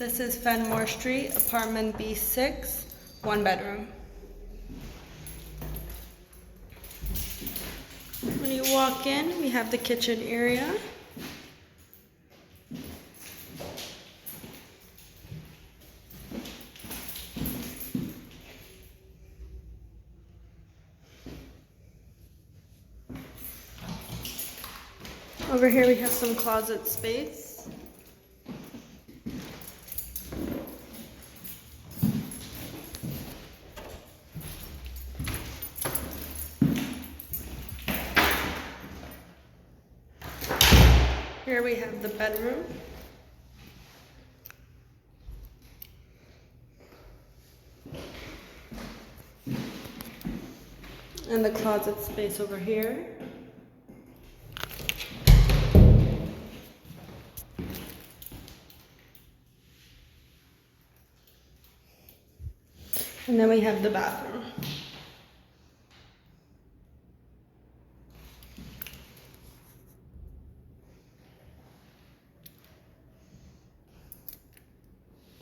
This is Fennimore Street, apartment B6, 1 bedroom. When you walk in, we have the kitchen area. Over here we have some closet space. Here we have the bedroom. And the closet space over here. And then we have the bathroom.